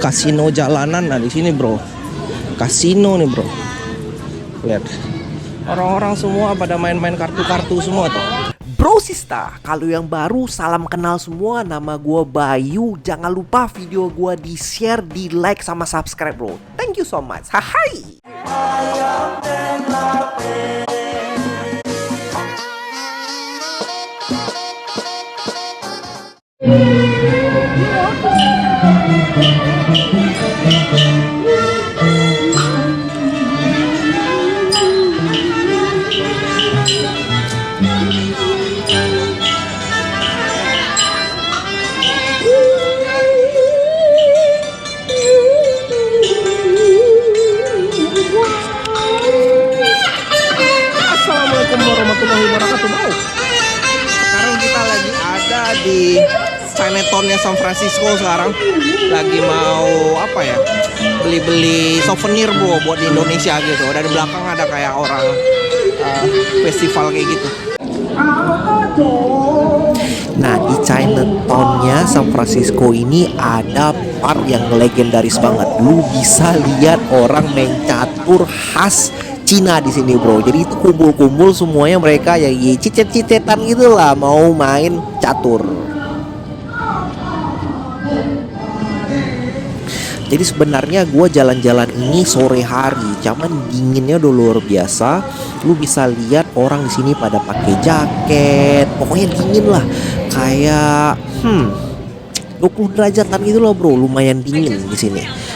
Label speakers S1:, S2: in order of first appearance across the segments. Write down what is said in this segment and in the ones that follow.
S1: Kasino jalanan, nah di sini bro, kasino nih bro. Lihat, orang-orang semua pada main-main kartu-kartu semua tuh.
S2: Bro Sista, kalau yang baru salam kenal semua, nama gua Bayu. Jangan lupa video gua di share, di like sama subscribe bro. Thank you so much. Hai.
S1: Assalamualaikum warahmatullahi wabarakatuh bro. Sekarang kita lagi ada di Chinatown-nya San Francisco sekarang. Lagi mau apa ya, beli-beli souvenir bro buat di Indonesia gitu. Dari belakang ada kayak orang festival kayak gitu.
S2: Nah, di Chinatown-nya San Francisco ini ada part yang legendaris banget. Lu bisa lihat orang main catur khas Cina di sini, bro. Jadi itu kumpul-kumpul semuanya, mereka ya cicet-cicetan gitu lah, mau main catur. Jadi sebenarnya gue jalan-jalan ini sore hari, cuman dinginnya udah luar biasa. Lu bisa lihat orang di sini pada pakai jaket, pokoknya dingin lah, kayak 20 derajatan gitu loh bro, lumayan dingin di sini.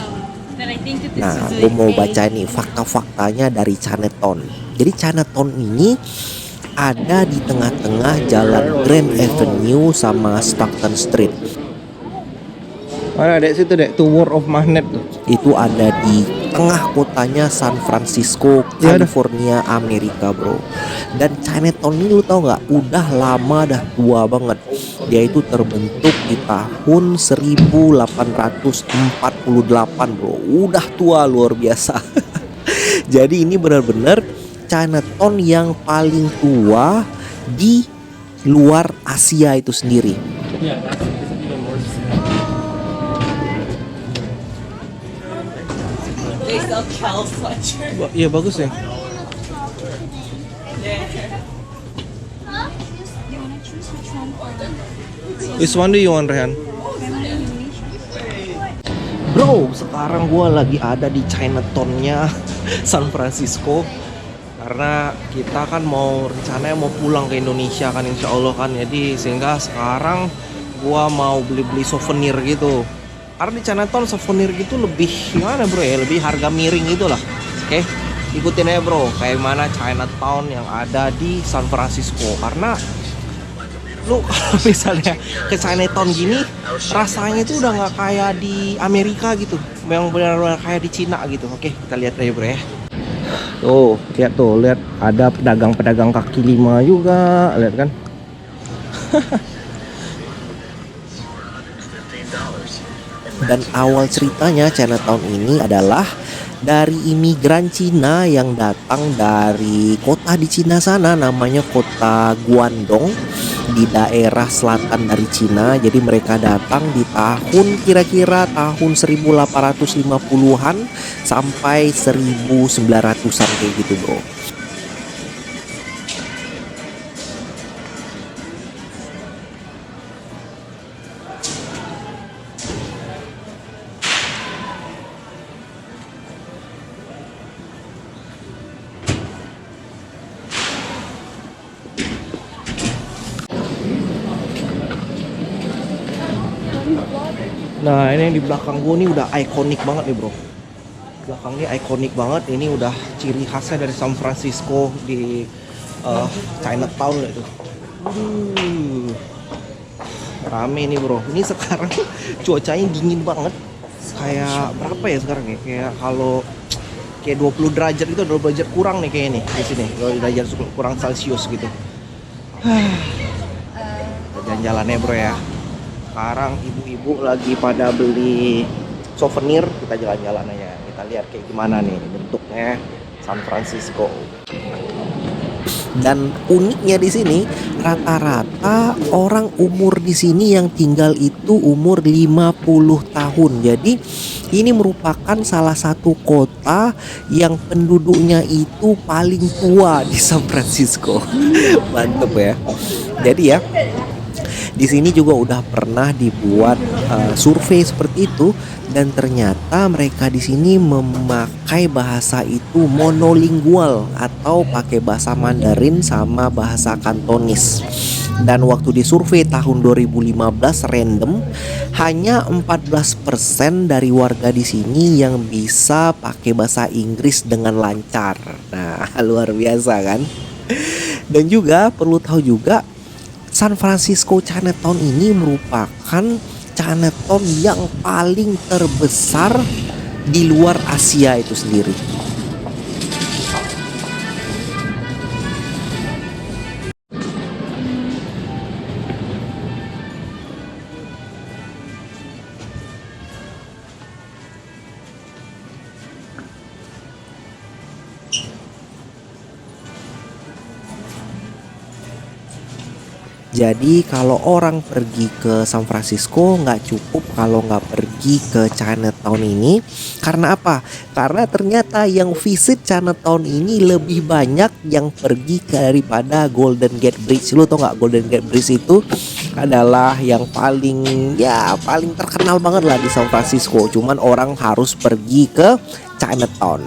S2: Nah, gue mau baca nih fakta-faktanya dari Chinatown. Jadi Chinatown ini ada di tengah-tengah jalan Grand Avenue sama Stockton Street.
S1: Mana dek situ dek, tuh World of Magnet tuh.
S2: Itu ada di tengah kotanya San Francisco, California, Amerika bro. Dan Chinatown ini lu tau nggak, udah lama, dah tua banget. Dia itu terbentuk di tahun 1848 bro. Udah tua luar biasa. Jadi ini benar-benar Chinatown yang paling tua di luar Asia itu sendiri.
S1: Iya bagus ya. Which one do you want, Rehan? Bro, sekarang gue lagi ada di Chinatown-nya San Francisco. Karena kita kan mau rencananya mau pulang ke Indonesia kan, insya Allah kan. Jadi sehingga sekarang gue mau beli-beli souvenir gitu. Karena di Chinatown souvenir gitu lebih gimana bro ya, lebih harga miring gitu lah. Oke, ikutin aja bro, kayak mana Chinatown yang ada di San Francisco. Karena lu kalau misalnya ke Chinatown gini, rasanya itu udah nggak kayak di Amerika gitu, yang benar-benar kayak di Cina gitu. Oke, kita lihat aja bro ya. Tuh, lihat ada pedagang-pedagang kaki lima juga, lihat kan.
S2: Dan awal ceritanya Chinatown ini adalah dari imigran Cina yang datang dari kota di Cina sana, namanya kota Guangdong, di daerah selatan dari Cina. Jadi mereka datang di tahun kira-kira tahun 1850-an sampai 1900-an kayak gitu bro.
S1: Nah ini yang di belakang gue nih udah ikonik banget nih bro. Belakangnya ikonik banget. Ini udah ciri khasnya dari San Francisco di Chinatown itu. Rame nih bro. Ini sekarang cuacanya dingin banget. Kayak berapa ya sekarang ya? Kayak kalau kayak 20 derajat itu, 20 derajat kurang nih kayak ini di sini. 20 derajat kurang Celcius gitu. Jalan-jalannya bro ya. Sekarang ibu-ibu lagi pada beli souvenir, kita jalan-jalan aja gitu. Kita lihat kayak gimana nih bentuknya San Francisco.
S2: Dan uniknya di sini rata-rata orang umur di sini yang tinggal itu umur 50 tahun. Jadi ini merupakan salah satu kota yang penduduknya itu paling tua di San Francisco. Mantep ya. Jadi ya, di sini juga udah pernah dibuat survei seperti itu, dan ternyata mereka di sini memakai bahasa itu monolingual atau pakai bahasa Mandarin sama bahasa Kantonis. Dan waktu disurvei tahun 2015 random, hanya 14% dari warga di sini yang bisa pakai bahasa Inggris dengan lancar. Nah, luar biasa kan? Dan juga perlu tahu juga, San Francisco Chinatown ini merupakan Chinatown yang paling terbesar di luar Asia itu sendiri. Jadi kalau orang pergi ke San Francisco nggak cukup kalau nggak pergi ke Chinatown ini. Karena apa? Karena ternyata yang visit Chinatown ini lebih banyak yang pergi daripada Golden Gate Bridge. Lu tau nggak, Golden Gate Bridge itu adalah yang paling terkenal banget lah di San Francisco. Cuman orang harus pergi ke Chinatown.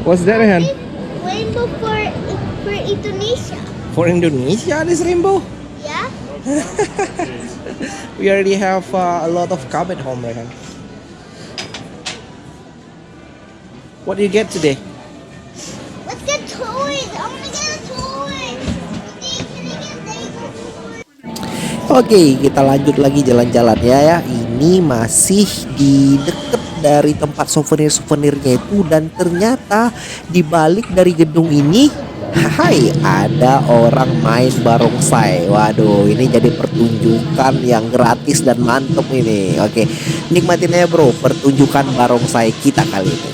S1: What's that, Han?
S3: Rainbow for Indonesia.
S1: For Indonesia, this rainbow.
S3: Yeah.
S1: We already have a lot of cup at home, right? What do you get today?
S3: Let's get toys. I want to get a toy. Can I get Lego?
S2: Oke, kita lanjut lagi jalan-jalan ya. Ini masih di deket dari tempat souvenir-souvenirnya itu, dan ternyata di balik dari gedung ini, hai, ada orang main barongsai. Waduh, ini jadi pertunjukan yang gratis dan mantep ini. Oke, nikmatin ya bro, pertunjukan barongsai kita kali ini.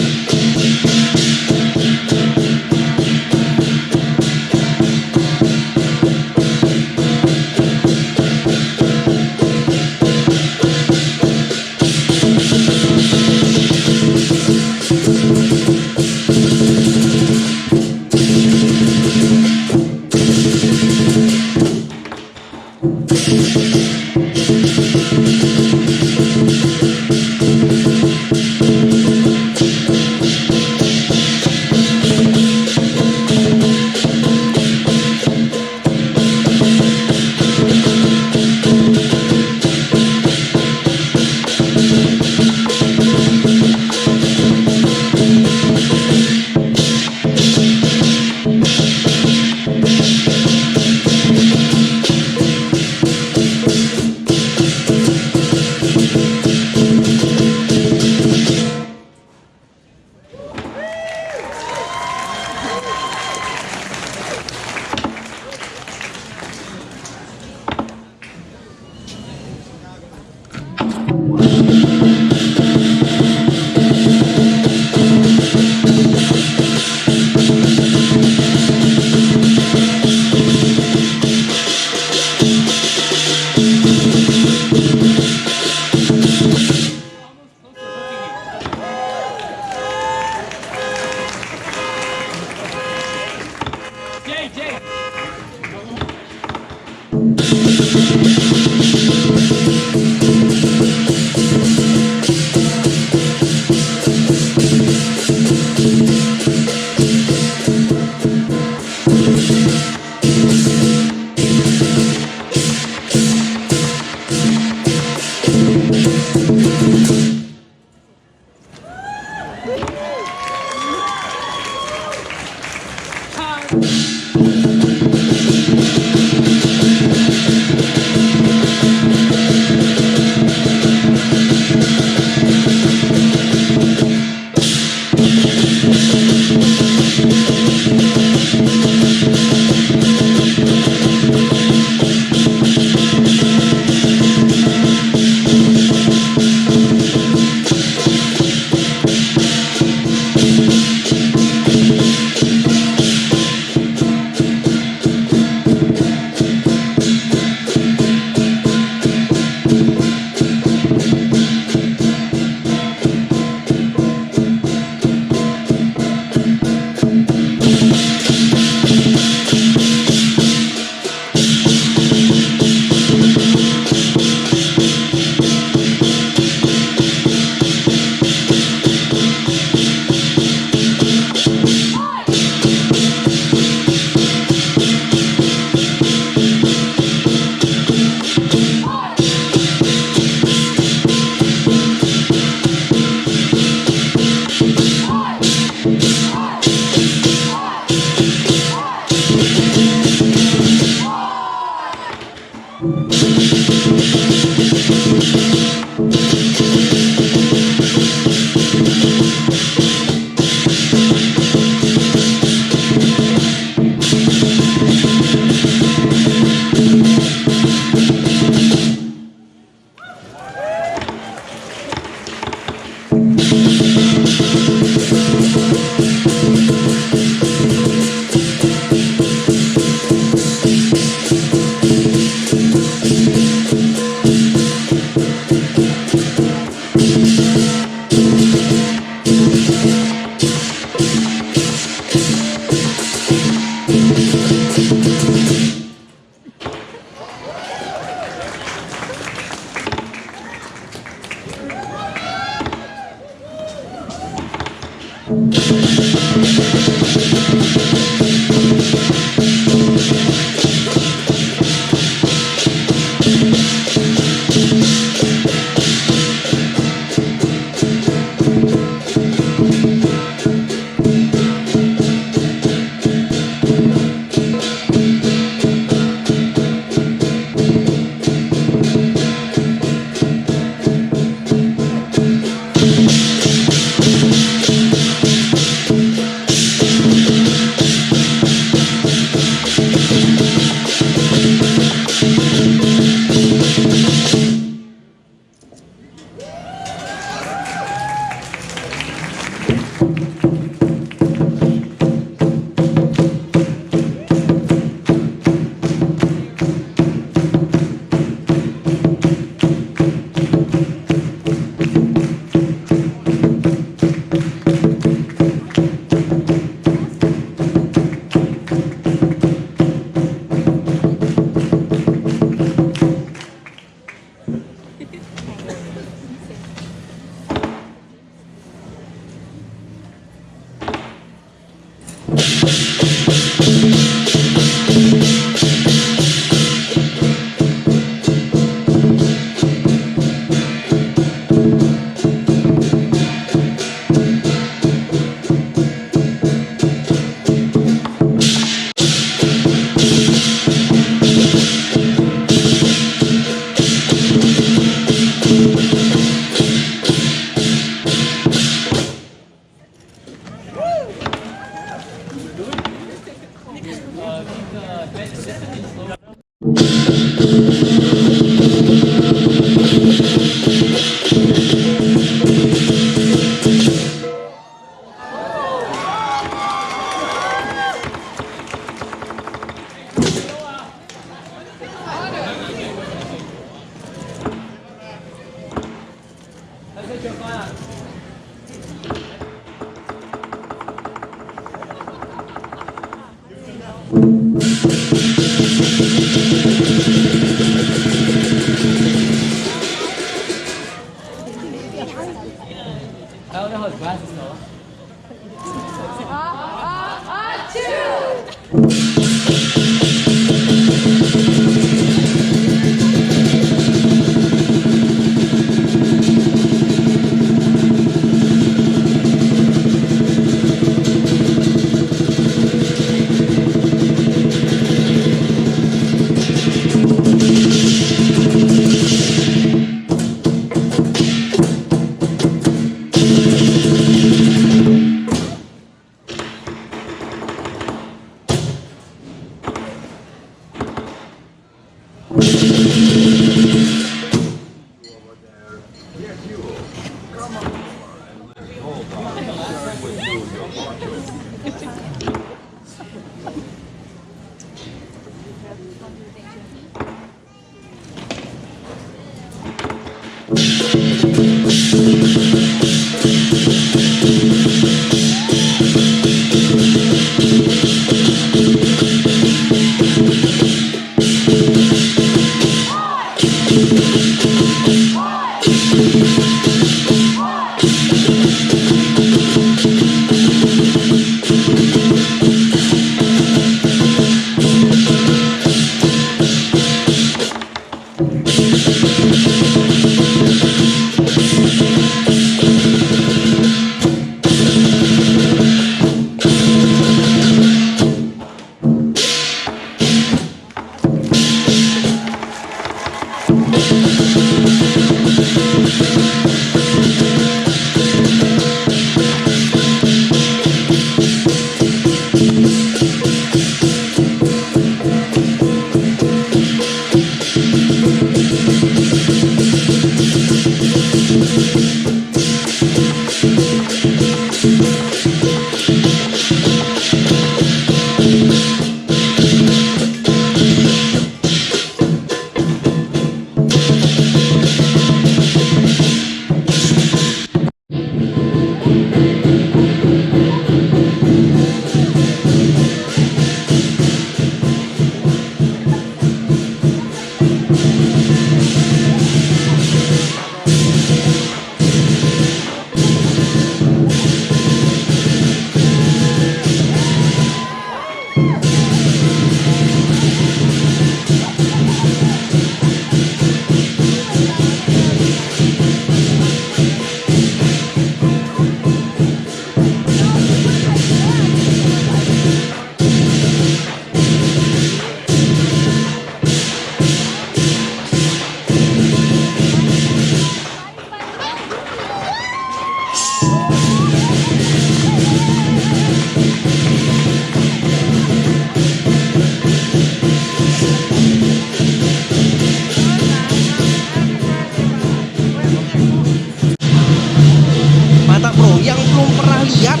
S1: yang belum pernah lihat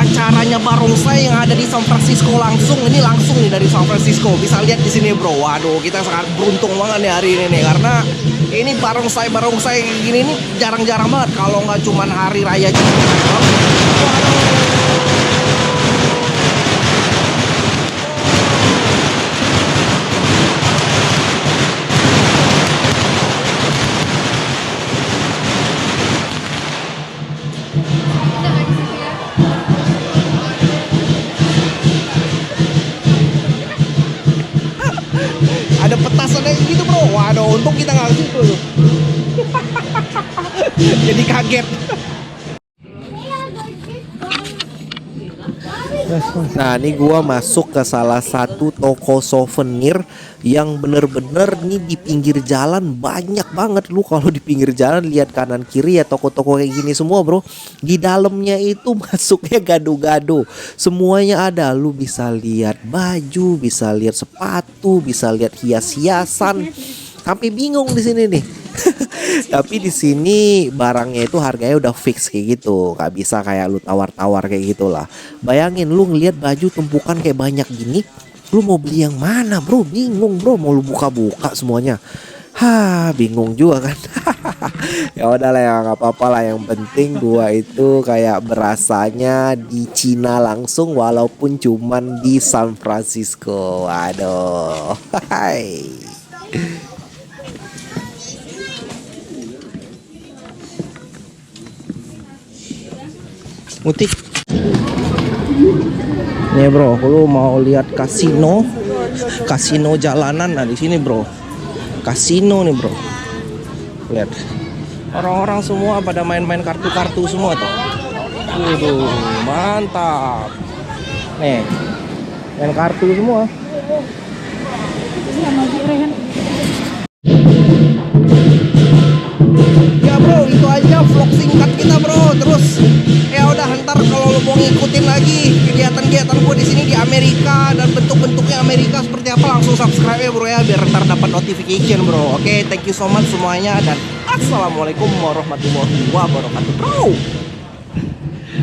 S1: acaranya barongsai yang ada di San Francisco langsung, ini langsung nih dari San Francisco, bisa lihat di sini bro. Waduh, kita sangat beruntung banget nih hari ini nih, karena ini barongsai gini nih jarang-jarang banget kalau nggak cuman hari raya Cina. Ada petasan kayak gitu bro. Waduh, untung kita nggak ke situ tuh. Jadi kaget.
S2: Nah, ini gua masuk ke salah satu toko souvenir yang bener-bener nih di pinggir jalan, banyak banget. Lu kalau di pinggir jalan lihat kanan kiri ya toko-toko kayak gini semua, bro. Di dalamnya itu masuknya gado-gado. Semuanya ada. Lu bisa lihat baju, bisa lihat sepatu, bisa lihat hias-hiasan. Sampai bingung di sini nih. Tapi di sini barangnya itu harganya udah fix kayak gitu, nggak bisa kayak lu tawar-tawar kayak gitulah. Bayangin lu ngelihat baju tumpukan kayak banyak gini, lu mau beli yang mana bro? Bingung bro, mau lu buka-buka semuanya. Bingung juga kan. Ya udahlah ya, nggak apa-apa lah. Yang penting gua itu kayak berasanya di Cina langsung, walaupun cuman di San Francisco. Waduh. Hai.
S1: Muti. Nih bro, lu mau lihat kasino jalanan, nah di sini bro. Kasino nih bro. Lihat. Orang-orang semua pada main-main kartu-kartu semua tuh. Waduh, mantap. Nih. Main kartu semua. Ya bro, itu aja vlog singkat kita bro. Terus ya udah, ntar kalau lo mau ngikutin lagi kegiatan-kegiatan gue di sini di Amerika dan bentuk-bentuknya Amerika seperti apa, langsung subscribe ya bro ya, biar ntar dapat notification bro. Oke, thank you so much semuanya dan assalamualaikum warahmatullahi wabarakatuh bro.